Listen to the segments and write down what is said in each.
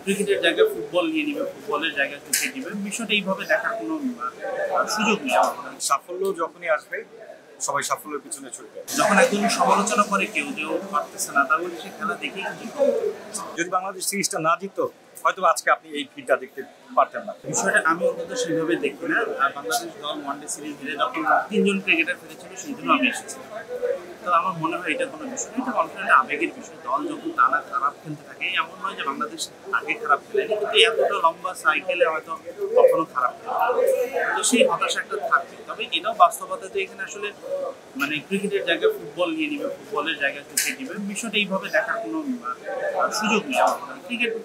ক্রিকেটের জায়গায় ফুটবল নিয়ে নিবে, ফুটবলের জায়গায় ক্রিকেট নিবে, বিষয়টা এইভাবে দেখার কোনো সুযোগ নেই আমার। সাফল্য যখনই আসবে সবাই সাফল্যের পিছনে ছুটবে। যখন একজন সমালোচনা করে কেউ যে ও পারতেছে না, তার বলে সে খেলা দেখেই কিন্তু যদি বাংলাদেশ সিরিজটা না জিততো হয়তো আজকে আপনি এই ভিড়টা দেখতে পারতেন না। বিষয়টা আমি অন্তত সেভাবে দেখি না। আর বাংলাদেশ দল ওয়ানডে সিরিজ হেরে যখন 3জন ক্রিকেটার ফিরেছিল সেই জন্য আমি এসেছিলাম। তো আমার মনে হয় এটা কোনো বিষয় না, এটা কনফিডেন্ট আবেগের বিষয়। দল যখন টানা খারাপ খেলতে থাকে, এমন নয় যে বাংলাদেশ আগে খারাপ খেলেনি, কিন্তু এতটা লম্বা সাইকেলে হয়তো কখনো খারাপ খেলে, তো সেই হতাশা একটা থাকবে। তবে এটাও বাস্তবতা যে এখানে আসলে ক্রিকেটের জায়গায় ফুটবল নিয়ে নিবে, ফুটবলের জায়গায় ক্রিকেট নিবে, বিষয়টা এইভাবে দেখার কোনো সুযোগ নেই আমার।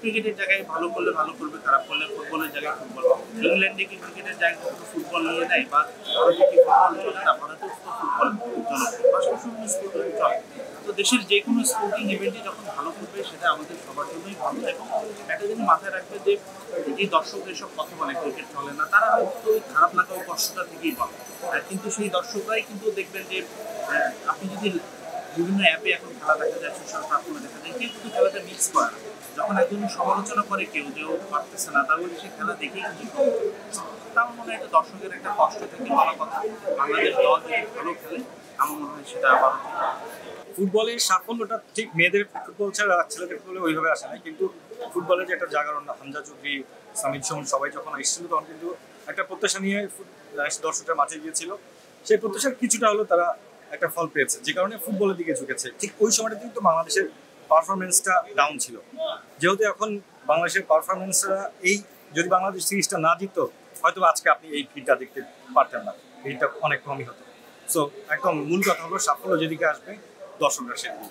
ক্রিকেটের জায়গায় ভালো করলে ভালো করবে, খারাপ করলে ফুটবলের জায়গায় ফুটবল। ইংল্যান্ডে কি ক্রিকেটের জায়গায় ফুটবল নিয়ে দেয়, বা ভারতে কি ফুটবল চলে না? ভারতেও তো ফুটবল জনপ্রিয়, পাশাপাশি স্পোর্টিং চলে। তো দেশের যে কোনো স্পোর্টিং ইভেন্টে যখন ভালো করবে সেটা আমাদের সবার জন্যই ভালো। এবং একটা জিনিস মাথায় রাখবে যে এই দর্শকরা এসব কথা বলে ক্রিকেট চলে না, তারা হয়তো খারাপ লাগা ও কষ্টটা থেকেই বলে। কিন্তু সেই দর্শকরাই কিন্তু দেখবেন যে আপনি যদি বিভিন্ন অ্যাপে এখন খেলা দেখা যায়, সোশ্যাল প্ল্যাটফর্মে দেখা যায়, কেউ কিন্তু খেলাটা মিক্স করে না। যখন একজন সমালোচনা করে কেউ যে ও পারতেছে না, তার বলে সে খেলা দেখেই কিন্তু তার মনে হয় একটা দর্শকের একটা কষ্ট থেকে বলা কথা। বাংলাদেশ দল যদি ভালো খেলে আমার মনে হয় সেটা আবার ফুটবলের সাফল্যটা ঠিক মেয়েদের ফুটবল ছাড়া ছেলেদের ফুটবলে ওইভাবে আসে না, কিন্তু ফুটবলের যে একটা জাগরণ, হামজা চৌধুরী, সামিদ সুমন সবাই যখন এসেছিল তখন কিন্তু একটা প্রত্যাশা নিয়ে দর্শকরা মাঠে গিয়েছিল। সেই প্রত্যাশার কিছুটা হলেও তারা একটা ফল পেয়েছে, যে কারণে ফুটবলের দিকে ঝুঁকেছে। ঠিক ওই সময়টা কিন্তু বাংলাদেশের পারফরমেন্সটা ডাউন ছিল। যেহেতু এখন বাংলাদেশের পারফরমেন্সরা যদি বাংলাদেশ সিরিজটা না জিততো হয়তো আজকে আপনি এই ভিড়টা দেখতে পারতেন না, ভিড়টা অনেক কমই হতো। সো একদম মূল কথা হলো সাফল্য যেদিকে আসবে দর্শকরা সেদিকে